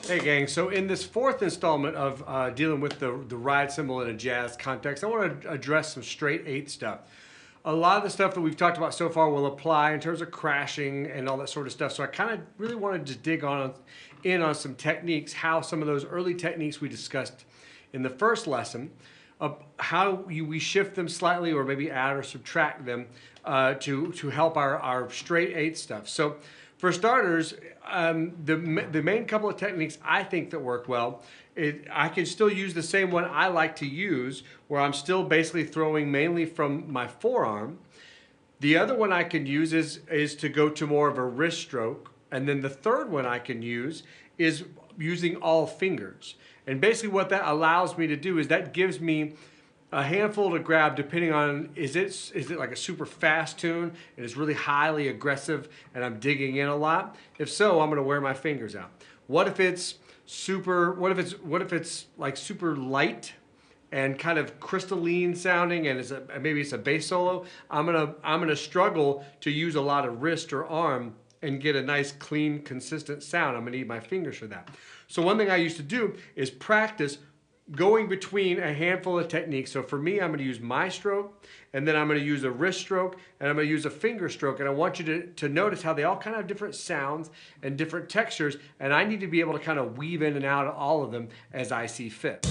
Hey gang, so in this fourth installment of dealing with the ride cymbal in a jazz context, I want to address some straight eighth stuff. A lot of the stuff that we've talked about so far will apply in terms of crashing and all that sort of stuff. So I kind of really wanted to dig in on some techniques, how some of those early techniques we discussed in the first lesson, we shift them slightly or maybe add or subtract them to help our straight eighth stuff. So for starters, the main couple of techniques I think that work well, I can still use the same one I like to use, where I'm still basically throwing mainly from my forearm. The other one I can use is to go to more of a wrist stroke. And then the third one I can use is using all fingers. And basically what that allows me to do is that gives me a handful to grab depending on, is it like a super fast tune and it's really highly aggressive and I'm digging in a lot? If so, I'm gonna wear my fingers out. What if it's like super light and kind of crystalline sounding and maybe it's a bass solo? I'm gonna struggle to use a lot of wrist or arm and get a nice, clean, consistent sound. I'm gonna need my fingers for that. So one thing I used to do is practice going between a handful of techniques. So for me, I'm gonna use my stroke, and then I'm gonna use a wrist stroke, and I'm gonna use a finger stroke. And I want you to notice how they all kind of have different sounds and different textures, and I need to be able to kind of weave in and out of all of them as I see fit.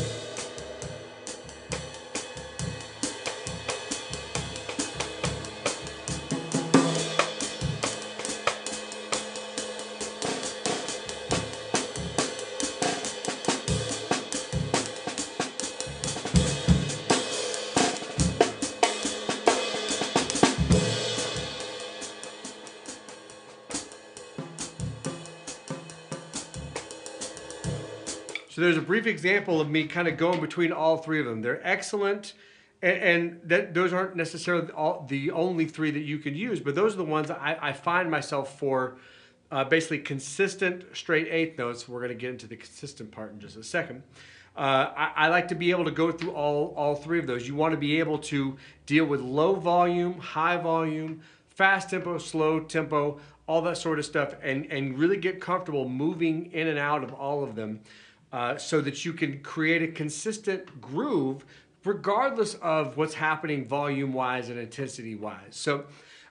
So there's a brief example of me kind of going between all three of them. They're excellent, and those aren't necessarily the only three that you can use, but those are the ones I find myself for basically consistent straight eighth notes. We're going to get into the consistent part in just a second. I like to be able to go through all three of those. You want to be able to deal with low volume, high volume, fast tempo, slow tempo, all that sort of stuff, and really get comfortable moving in and out of all of them. So that you can create a consistent groove regardless of what's happening volume-wise and intensity-wise. So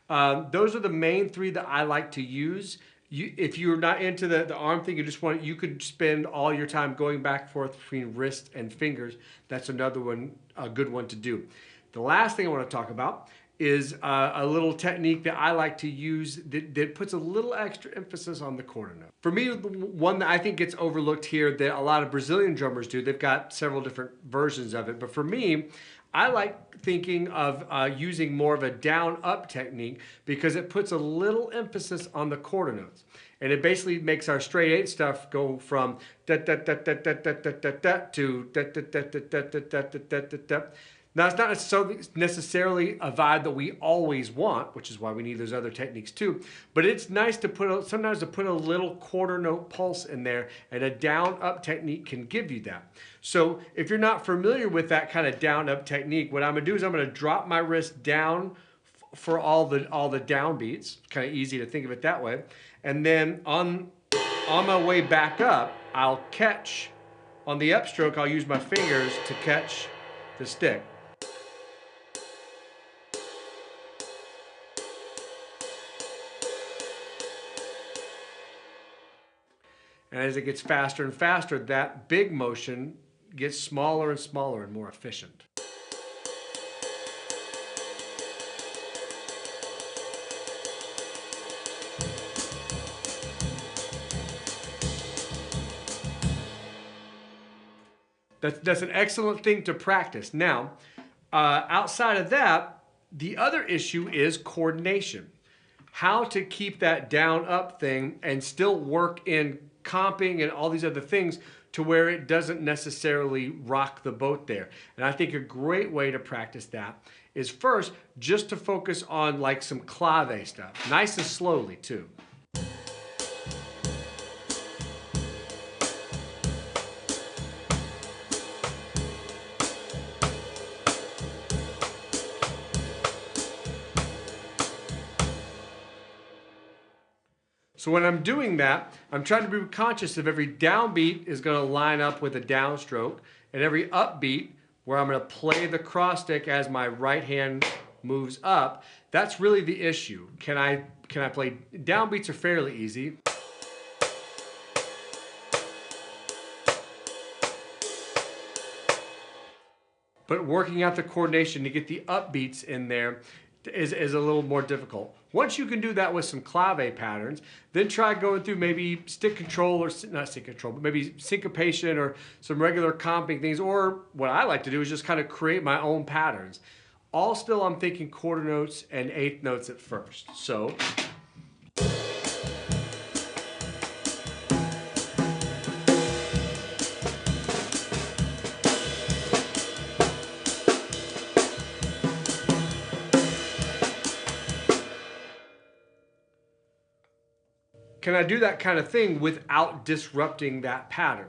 those are the main three that I like to use. If you're not into the arm thing, you could spend all your time going back and forth between wrist and fingers. That's another one, a good one to do. The last thing I want to talk about is a little technique that I like to use that puts a little extra emphasis on the quarter note. For me, the one that I think gets overlooked here that a lot of Brazilian drummers do, they've got several different versions of it, but for me, I like thinking of using more of a down-up technique because it puts a little emphasis on the quarter notes. And it basically makes our straight eight stuff go from da-da-da-da-da-da-da-da to da-da-da-da-da-da-da-da-da. Now, it's not necessarily a vibe that we always want, which is why we need those other techniques too, but it's nice to sometimes put a little quarter note pulse in there, and a down-up technique can give you that. So if you're not familiar with that kind of down-up technique, what I'm gonna do is I'm gonna drop my wrist down for all the down beats. Kind of easy to think of it that way. And then on my way back up, I'll catch, on the upstroke, I'll use my fingers to catch the stick. And as it gets faster and faster, that big motion gets smaller and smaller and more efficient. That's an excellent thing to practice. Now, outside of that, the other issue is coordination. How to keep that down-up thing and still work in comping and all these other things to where it doesn't necessarily rock the boat there. And I think a great way to practice that is first just to focus on like some clave stuff, nice and slowly too. So when I'm doing that, I'm trying to be conscious of every downbeat is going to line up with a downstroke, and every upbeat where I'm going to play the cross stick as my right hand moves up. That's really the issue. Can I play downbeats are fairly easy. But working out the coordination to get the upbeats in there is a little more difficult. Once you can do that with some clave patterns, then try going through maybe stick control, or not stick control, but maybe syncopation or some regular comping things. Or what I like to do is just kind of create my own patterns. All still, I'm thinking quarter notes and eighth notes at first. So. Can I do that kind of thing without disrupting that pattern?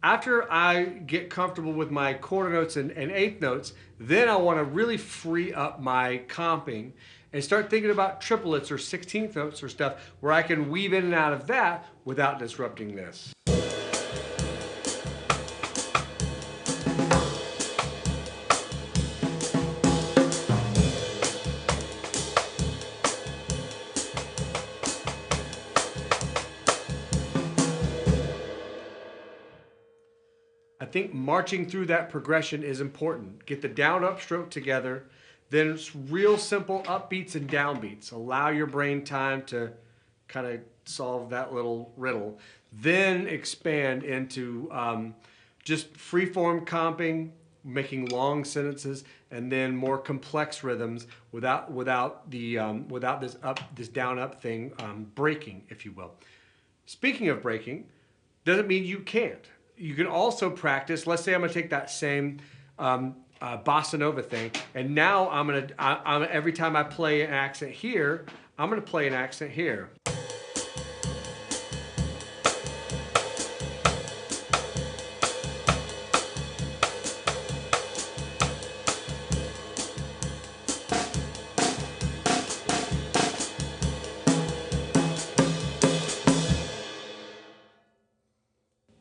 After I get comfortable with my quarter notes and eighth notes, then I want to really free up my comping and start thinking about triplets or 16th notes or stuff where I can weave in and out of that without disrupting this. I think marching through that progression is important. Get the down up stroke together, then it's real simple upbeats and downbeats. Allow your brain time to kind of solve that little riddle. Then expand into just free-form comping, making long sentences, and then more complex rhythms without this down up thing breaking, if you will. Speaking of breaking, doesn't mean you can't. You can also practice. Let's say I'm going to take that same bossa nova thing, and now I'm every time I play an accent here, I'm going to play an accent here.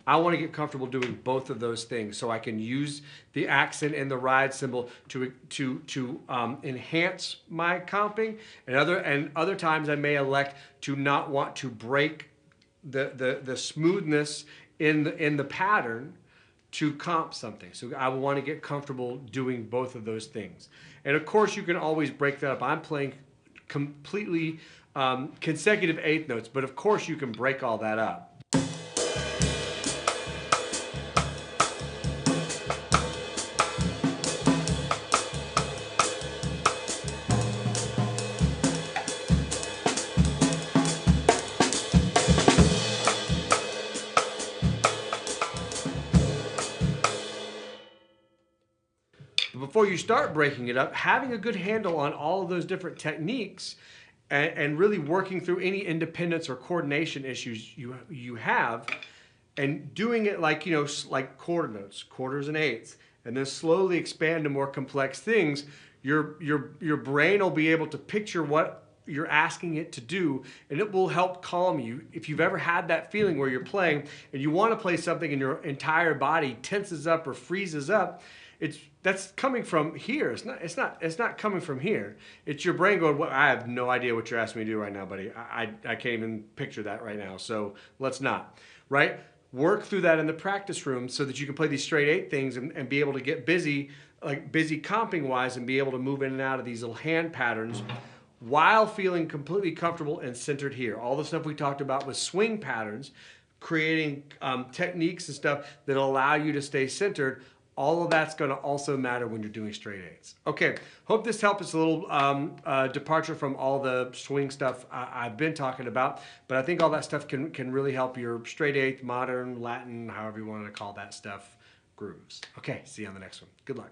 I want to get comfortable doing both of those things so I can use the accent and the ride cymbal to enhance my comping, and other times I may elect to not want to break the smoothness in the pattern to comp something. So I want to get comfortable doing both of those things. And of course you can always break that up. I'm playing completely consecutive eighth notes, but of course you can break all that up. Before you start breaking it up, having a good handle on all of those different techniques and really working through any independence or coordination issues you have, and doing it like, like quarter notes, quarters and eighths, and then slowly expand to more complex things, your brain will be able to picture what you're asking it to do, and it will help calm you. If you've ever had that feeling where you're playing and you want to play something and your entire body tenses up or freezes up, that's coming from here. It's not coming from here. It's your brain going, well, I have no idea what you're asking me to do right now, buddy. I can't even picture that right now. So let's not, right? Work through that in the practice room so that you can play these straight eight things and be able to get busy, like busy comping wise, and be able to move in and out of these little hand patterns while feeling completely comfortable and centered here. All the stuff we talked about with swing patterns, creating techniques and stuff that allow you to stay centered. All of that's going to also matter when you're doing straight eights. Okay, hope this helped. It's a little departure from all the swing stuff I've been talking about, but I think all that stuff can really help your straight eighth, modern, Latin, however you want to call that stuff, grooves. Okay, see you on the next one. Good luck.